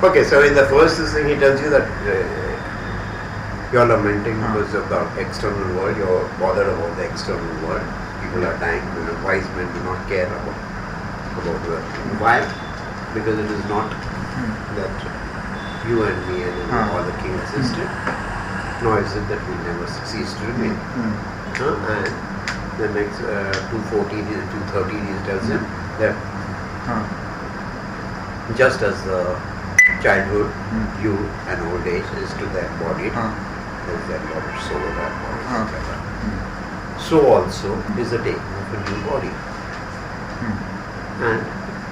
Okay, so in the first thing he tells you that you're lamenting because of the external world, you're bothered about the external world. People are dying, wise men do not care about the why? Because it is not that you and me and all the king existed, nor is it that we never cease to remain. And the next 214 to 213 he tells him that just as the childhood, youth and old age is to the embodied, is the embodied soul of that body. So also is the day of a new body. And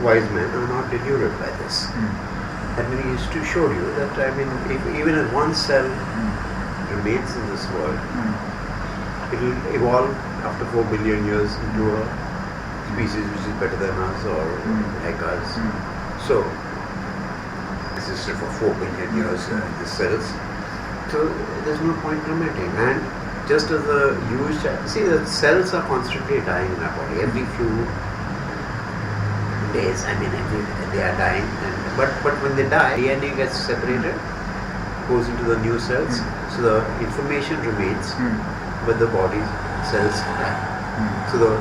wise men are not deluded by this. That means to show you that, if even if one cell remains in this world, it will evolve after 4 billion years into a species which is better than us or like us. So, existed for 4 billion years in the cells. So, there's no point lamenting. And just as the huge, see, the cells are constantly dying in our body. Every few days, they are dying. But when they die, DNA gets separated, goes into the new cells. So the information remains, but the body's cells die. So the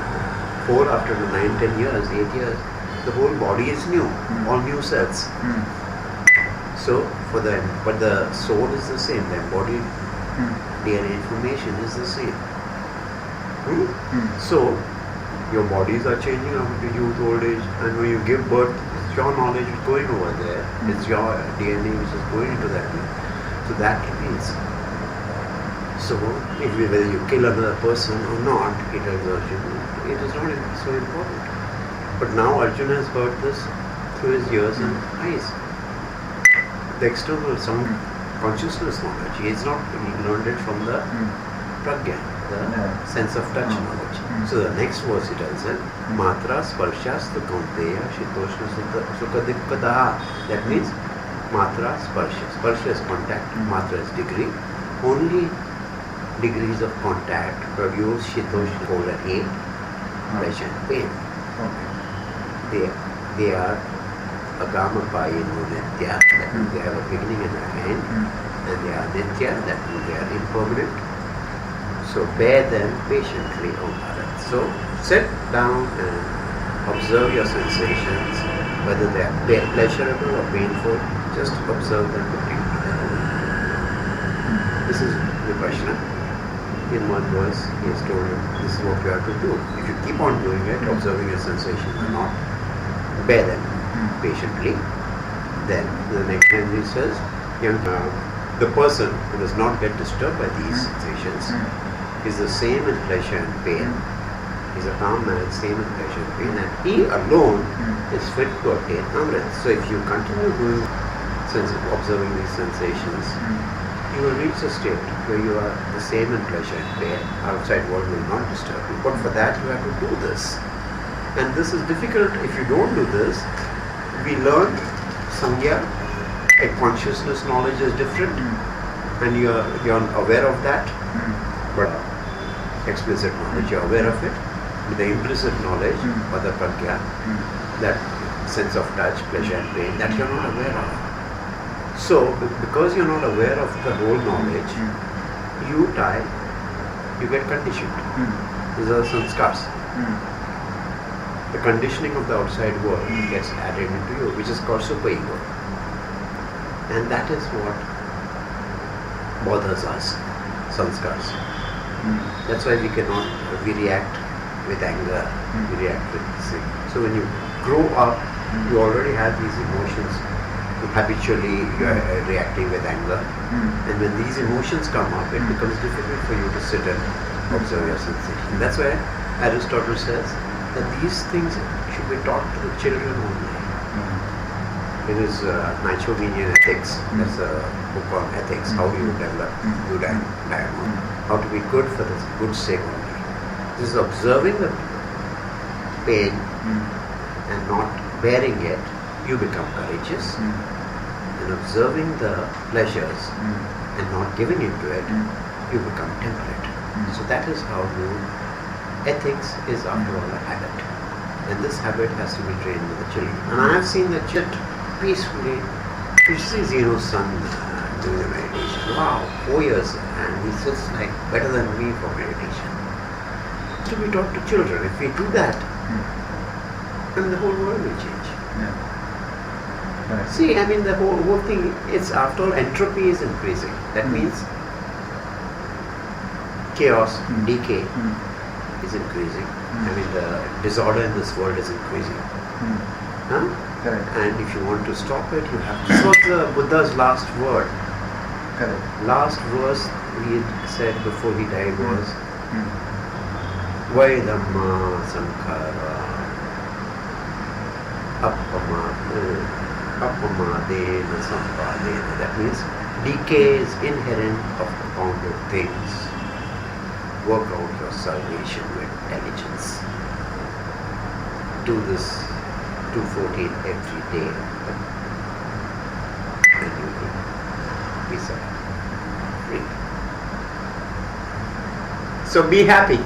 whole, after the 9, 10 years, 8 years, the whole body is new, all new cells. So but the soul is the same, the embodied DNA information is the same. So your bodies are changing after youth, old age, and when you give birth, it's your knowledge is going over there. It's your DNA which is going into that. So that remains. So whether you kill another person or not, it is not so important. But now Arjuna has heard this through his ears and eyes. The external sound consciousness knowledge. He has not learned it from the pragya, the sense of touch knowledge. So the next verse he tells him, Matra Sparshas Kaunteya Shitoshna Sukha Dikkadaha. That means Matra Sparsha. Sparsha is contact, Matra is degree. Only degrees of contact produce Shitoshna, cold and heat, pleasure and pain. They are Agamapayino Nitya, that means they have a beginning and an end, and they are Nitya, that means they are impermanent. So bear them patiently, O Bharat. So sit down and observe your sensations, whether they are pleasurable or painful, just observe them between. This is Vipassana. In one verse, he has told you, this is what you have to do. If you keep on doing it, observing your sensations and not bear them patiently, then the next time he says, the person who does not get disturbed by these sensations is the same in pleasure and pain. He's a calm man, same in pleasure and pain, and he alone is fit to attain Amrit. So if you continue doing observing these sensations, you will reach a state where you are the same in pleasure and pain. Outside world will not disturb you. But for that you have to do this. And this is difficult if you don't do this. We learn Sangya, a consciousness knowledge is different, and you're aware of that, but explicit knowledge, you're aware of it. With the implicit knowledge, or the pragya, that sense of touch, pleasure and pain, that you're not aware of. So, because you're not aware of the whole knowledge, you get conditioned. These are sanskars. The conditioning of the outside world gets added into you, which is called super ego. And that is what bothers us, sanskars. That's why we react with anger, we react with sin. So when you grow up, you already have these emotions. Habitually you are reacting with anger. And when these emotions come up, it becomes difficult for you to sit and observe your sensation. That's why Aristotle says that these things should be taught to the children only. It is Nichomanian Ethics. That's a book on ethics, how you develop good dialogue, how to be good for the good sake only. This is observing the pain and not bearing it, you become courageous. And observing the pleasures and not giving into it, you become temperate. So that is how ethics is after all a habit. And this habit has to be trained with the children. And I have seen the children peacefully You see Zero's son doing the meditation. Wow, 4 years, and he's just like better than me for meditation. To be taught to children, if we do that, then the whole world will change. Yeah. Right. See, I mean, the whole thing, it's after all, entropy is increasing. That means chaos, decay is increasing. I mean, the disorder in this world is increasing. Huh? Correct. And if you want to stop it, you have to. This was the Buddha's last word. Correct. Last verse he had said before he died was Vaidamma Sankara Appamadena Sampadena. That means decay is inherent of compounded things. Work out your salvation with diligence. Do this 214 every day, and you will be set free. So be happy.